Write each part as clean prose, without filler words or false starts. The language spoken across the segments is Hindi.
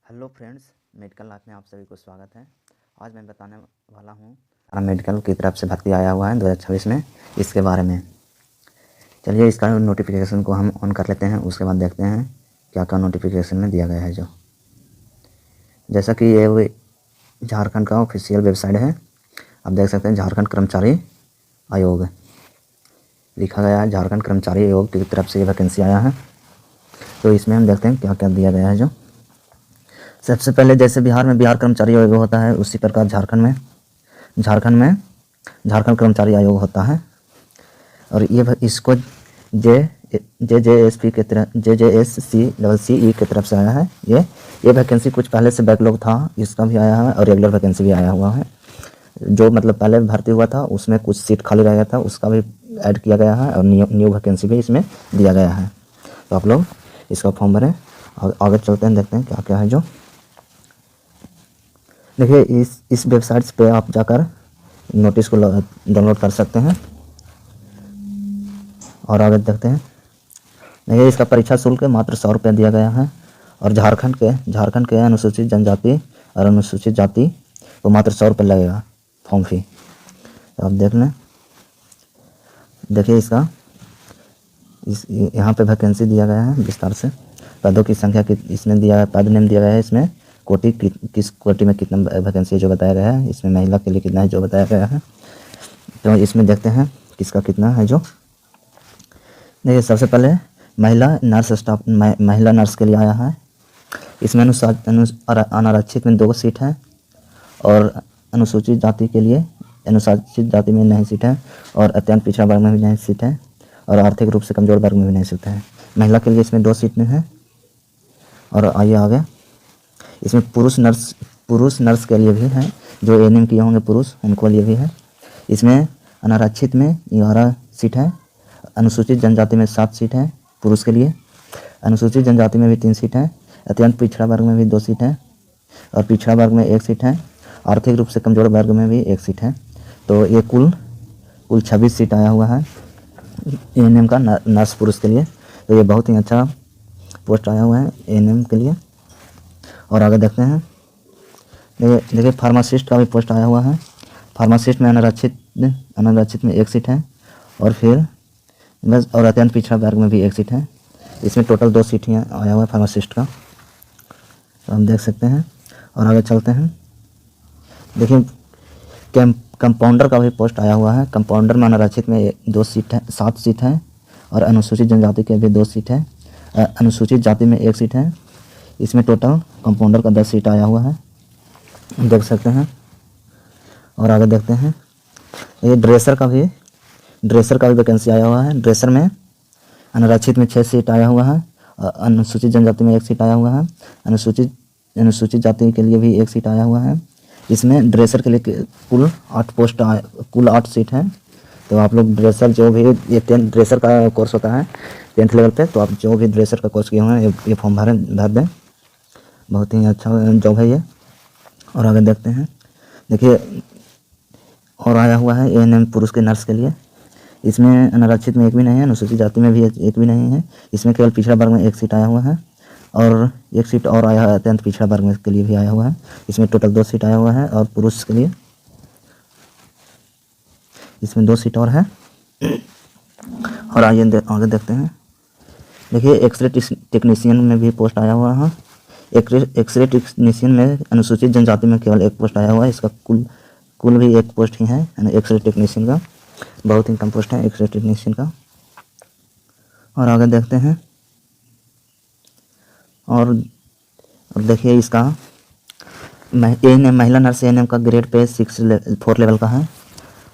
हेलो फ्रेंड्स, मेडिकल लाइफ में आप सभी को स्वागत है। आज मैं बताने वाला हूँ मेडिकल की तरफ से भर्ती आया हुआ है 2026 में, इसके बारे में। चलिए इसका नोटिफिकेशन को हम ऑन कर लेते हैं, उसके बाद देखते हैं क्या क्या नोटिफिकेशन में दिया गया है। जो जैसा कि ये झारखंड का ऑफिशियल वेबसाइट है, आप देख सकते हैं झारखंड कर्मचारी आयोग लिखा गया है। झारखंड कर्मचारी आयोग की तरफ से ये वैकेंसी आया है। तो इसमें हम देखते हैं क्या क्या दिया गया है। जो सबसे पहले जैसे बिहार में बिहार कर्मचारी आयोग होता है, उसी प्रकार झारखंड कर्मचारी आयोग होता है। और ये इसको JJSP के तरह JJSC लेवल CE की तरफ से आया है। ये वैकेंसी कुछ पहले से बैकलॉग था, इसका भी आया है, और रेगुलर वैकेंसी भी आया हुआ है। जो मतलब पहले भर्ती हुआ था उसमें कुछ सीट खाली रह गया था, उसका भी ऐड किया गया है, और न्यू वैकेंसी भी इसमें दिया गया है। तो आप लोग इसका फॉर्म भरें और आगे चलते हैं, देखते हैं क्या क्या है। जो देखिए इस वेबसाइट्स पे आप जाकर नोटिस को डाउनलोड कर सकते हैं। और आगे देखते हैं। देखिए इसका परीक्षा शुल्क मात्र 100 रुपये दिया गया है। और झारखंड के अनुसूचित जनजाति और अनुसूचित जाति को मात्र 100 रुपये लगेगा फॉर्म फी। तो आप देख लें। देखिए यहाँ पे वैकेंसी दिया गया है विस्तार से। पदों की संख्या की इसमें दिया है, पद नेम दिया गया है। इसमें कोटि किस कोटि में कितना वैकेंसी है जो बताया गया है। इसमें महिला के लिए कितना है जो बताया गया है। तो इसमें देखते हैं किसका कितना है। जो देखिए सबसे पहले महिला नर्स के लिए आया है। इसमें अनारक्षित में 2 सीट है, और अनुसूचित जाति के लिए अनुसूचित जाति में नहीं सीट है, और अत्यंत पिछड़ा वर्ग में भी नहीं सीट है, और आर्थिक रूप से कमजोर वर्ग में भी नहीं सीट है। महिला के लिए इसमें 2 सीट में है। और आइए आगे, इसमें पुरुष नर्स के लिए भी है। जो एएनएम किए होंगे पुरुष, उनको लिए भी है। इसमें अनारक्षित में 11 सीट है, अनुसूचित जनजाति में 7 सीट है पुरुष के लिए, अनुसूचित जनजाति में भी 3 सीट है, अत्यंत पिछड़ा वर्ग में भी 2 सीट है, और पिछड़ा वर्ग में 1 सीट है, आर्थिक रूप से कमजोर वर्ग में भी 1 सीट है। तो ये कुल 26 सीट आया हुआ है एएनएम का नर्स पुरुष के लिए। तो ये बहुत ही अच्छा पोस्ट आया हुआ है एएनएम के लिए। और आगे देखते हैं। देखिए फार्मासिस्ट का भी पोस्ट आया हुआ है। फार्मासिस्ट में अनारक्षित में 1 सीट है, और फिर बस, और अत्यंत पिछड़ा वर्ग में भी 1 सीट है। इसमें टोटल 2 सीट आया हुआ है फार्मासिस्ट का। तो हम देख सकते हैं। और आगे चलते हैं। देखिए कंपाउंडर का भी पोस्ट आया हुआ है। कंपाउंडर में अनारक्षित में 2 सीट है, 7 सीट है, और अनुसूचित जनजाति के भी 2 सीट है, अनुसूचित जाति में 1 सीट है। इसमें टोटल कंपाउंडर का 10 सीट आया हुआ है, देख सकते हैं। और आगे देखते हैं। ये ड्रेसर का भी वैकेंसी आया हुआ है। ड्रेसर में अनारक्षित में 6 सीट आया हुआ है, अनुसूचित जनजाति में 1 सीट आया हुआ है, अनुसूचित जाति के लिए भी 1 सीट आया हुआ है। इसमें ड्रेसर के लिए कुल 8 सीट है। तो आप लोग ड्रेसर जो भी ये ड्रेसर का कोर्स होता है 10th लेवल पे, तो आप जो भी ड्रेसर का कोर्स किए हुए हैं ये फॉर्म भर दें। बहुत ही अच्छा जॉब है ये। और आगे देखते हैं। देखिए और आया हुआ है एएनएम पुरुष के नर्स के लिए। इसमें अनारक्षित में 1 भी नहीं है, अनुसूचित जाति में भी 1 भी नहीं है। इसमें केवल पिछड़ा वर्ग में 1 सीट आया हुआ है, और 1 सीट और आया है अत्यंत पिछड़ा वर्ग के लिए भी आया हुआ है। इसमें टोटल 2 सीट आया हुआ है, और पुरुष के लिए इसमें 2 सीट और है। और आगे देखते हैं। देखिए एक्सरे टेक्नीशियन में भी पोस्ट आया हुआ है। एक्सरे टेक्नीशियन में अनुसूचित जनजाति में केवल 1 पोस्ट आया हुआ है। इसका कुल भी 1 पोस्ट ही है एक्सरे टेक्नीशियन का। बहुत ही कम पोस्ट है एक्सरे टेक्नीशियन का। और आगे देखते हैं। और देखिए इसका एएनएम महिला नर्स एएनएम का ग्रेड पे 4 लेवल का है।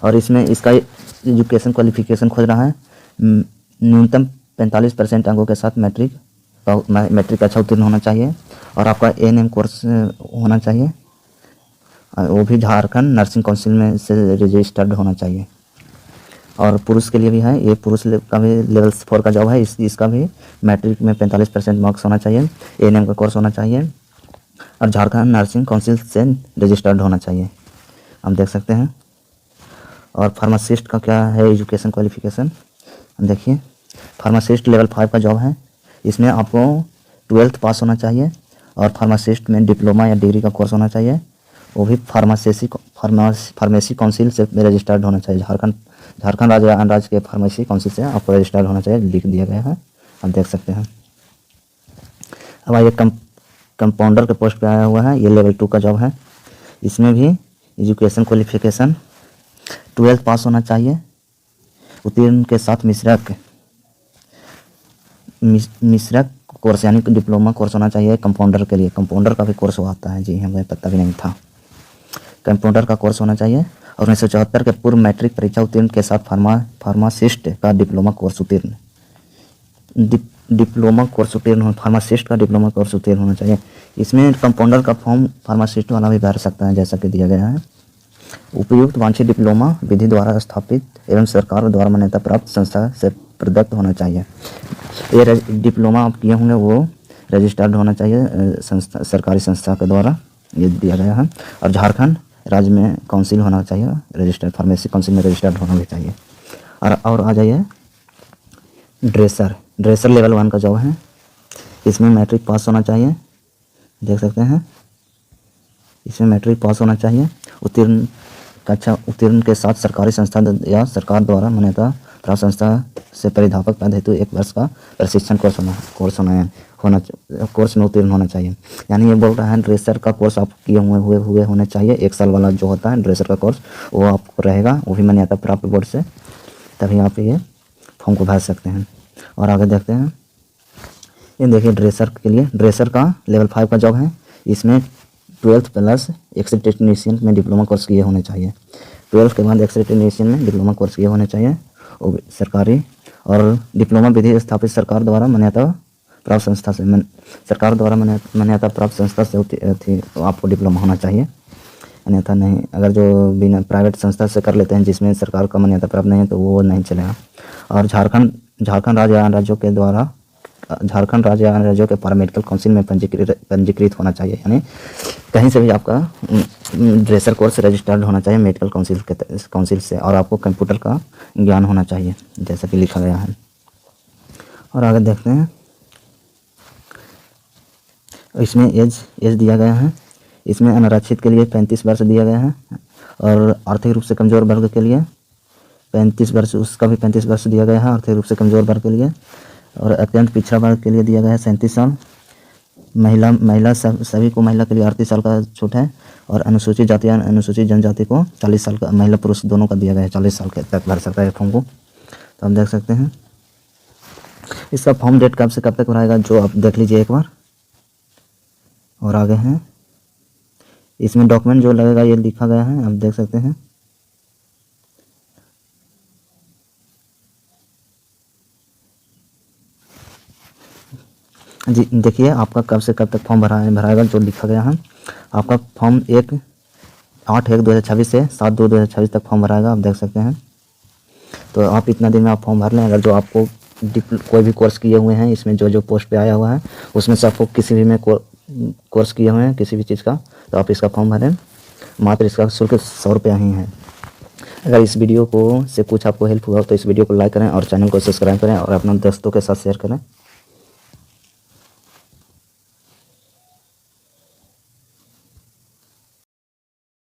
और इसमें इसका एजुकेशन क्वालिफिकेशन खोज रहा है। न्यूनतम 45% अंकों के साथ मैट्रिक अच्छा उत्तीर्ण होना चाहिए, और आपका एएनएम कोर्स होना चाहिए, वो भी झारखंड नर्सिंग काउंसिल में से रजिस्टर्ड होना चाहिए। और पुरुष के लिए भी है, ये पुरुष का भी लेवल 4 का जॉब है। इसका भी मैट्रिक में 45% मार्क्स होना चाहिए, एएनएम का कोर्स होना चाहिए, और झारखंड नर्सिंग काउंसिल से रजिस्टर्ड होना चाहिए। हम देख सकते हैं। और फार्मासिस्ट का क्या है एजुकेशन क्वालिफिकेशन, देखिए फार्मासिस्ट लेवल 5 का जॉब है। इसमें आपको 12th पास होना चाहिए, और फार्मासिस्ट में डिप्लोमा या डिग्री का कोर्स होना चाहिए, वो भी फार्मेसी काउंसिल से रजिस्टर्ड होना चाहिए। झारखंड राज्य या अन्य राज्य के फार्मेसी काउंसिल से आपको रजिस्टर्ड होना चाहिए, लिख दिया गया है, आप देख सकते हैं। अब आइए कंपाउंडर के पोस्ट पे आया हुआ है, ये लेवल 2 का जॉब है। इसमें भी एजुकेशन क्वालिफिकेशन 12th पास होना चाहिए, उत्तीर्ण के साथ मिश्रक कोर्स यानी कि डिप्लोमा कोर्स होना चाहिए कंपाउंडर के लिए। कंपाउंडर का भी कोर्स आता है, जी हमें पता भी नहीं था। कंपाउंडर का कोर्स होना चाहिए और 1974 के पूर्व मैट्रिक परीक्षा उत्तीर्ण के साथ फार्मासिस्ट का डिप्लोमा कोर्स उत्तीर्ण फार्मासिस्ट का डिप्लोमा कोर्स उत्तीर्ण होना चाहिए। इसमें कंपाउंडर का फॉर्म फार्मासिस्ट वाला भी भर सकता है, जैसा कि दिया गया है। उपयुक्त वांछित डिप्लोमा विधि द्वारा स्थापित एवं सरकार द्वारा मान्यता प्राप्त संस्था से प्रदत्त होना चाहिए। ये डिप्लोमा आप किए होंगे वो रजिस्टर्ड होना चाहिए संस्था, सरकारी संस्था के द्वारा, ये दिया गया है। और झारखंड राज्य में काउंसिल होना चाहिए, रजिस्टर्ड फार्मेसी काउंसिल में रजिस्टर्ड होना भी चाहिए। और आ जाइए ड्रेसर लेवल 1 का जॉब है। इसमें मैट्रिक पास होना चाहिए, देख सकते हैं। इसमें मैट्रिक पास होना चाहिए, उत्तीर्ण के साथ सरकारी संस्था या सरकार द्वारा मान्यता प्राप्त संस्था से प्राध्यापक पद हेतु 1 वर्ष का प्रशिक्षण कोर्स में उत्तीर्ण होना चाहिए। यानी ये बोल रहा है ड्रेसर का कोर्स आप किए हुए होने चाहिए। 1 साल वाला जो होता है ड्रेसर का कोर्स, वो आपको रहेगा, वो भी मान्यता प्राप्त बोर्ड से, तभी आप ये फॉर्म को भर सकते हैं। और आगे देखते हैं, ये देखिए ड्रेसर के लिए, ड्रेसर का लेवल 5 का जॉब है। इसमें 12th प्लस एक्स-रे टेक्नीशियन में डिप्लोमा कोर्स किए होने चाहिए। 12th के बाद एक्स-रे टेक्नीशियन में डिप्लोमा कोर्स किए होने चाहिए, और सरकारी और डिप्लोमा विधि स्थापित सरकार द्वारा मान्यता प्राप्त संस्था से, सरकार द्वारा मान्यता प्राप्त संस्था से थी, तो आपको डिप्लोमा होना चाहिए, अन्यथा नहीं। अगर जो बिना प्राइवेट संस्था से कर लेते हैं जिसमें सरकार का मान्यता प्राप्त नहीं है तो वो नहीं चलेगा। और झारखंड राज्य या राज्यों के द्वारा झारखंड राज्य या राज्यों के पैरामेडिकल काउंसिल में पंजीकृत होना चाहिए। यानी कहीं से भी आपका ड्रेसर कोर्स रजिस्टर्ड होना चाहिए मेडिकल काउंसिल से, और आपको कंप्यूटर का ज्ञान होना चाहिए, जैसा कि लिखा गया है। और आगे देखते हैं, इसमें एज दिया गया है। इसमें अनारक्षित के लिए 35 वर्ष दिया गया है, और आर्थिक रूप से कमज़ोर वर्ग के लिए 35 वर्ष, उसका भी 35 वर्ष दिया गया है आर्थिक रूप से कमज़ोर वर्ग के लिए। और अत्यंत पिछड़ा वर्ग के लिए दिया गया है 37 साल। महिला सभी को महिला के लिए 38 साल का छूट है, और अनुसूचित जाति या अनुसूचित जनजाति को 40 साल का, महिला पुरुष दोनों का दिया गया है, 40 साल के तक भर सकता है फॉर्म को। तो आप देख सकते हैं इसका फॉर्म डेट कब से कब तक भराएगा, जो आप देख लीजिए एक बार। और आगे हैं, इसमें डॉक्यूमेंट जो लगेगा ये लिखा गया है, आप देख सकते हैं। जी देखिए आपका कब से कब तक फॉर्म भराएगा जो लिखा गया है। आपका फॉर्म 8/1/2026 से 7/2/2026 तक फॉर्म भराएगा, आप देख सकते हैं। तो आप इतना दिन में आप फॉर्म भर लें। अगर जो आपको कोई भी कोर्स किए हुए हैं, इसमें जो पोस्ट पे आया हुआ है उसमें से आपको किसी भी में कोर्स किए हुए हैं किसी भी चीज़ का, तो आप इसका फॉर्म भरें। मात्र इसका शुल्क 100 रुपया ही है। अगर इस वीडियो को से कुछ आपको हेल्प हुआ तो इस वीडियो को लाइक करें और चैनल को सब्सक्राइब करें और अपने दोस्तों के साथ शेयर करें।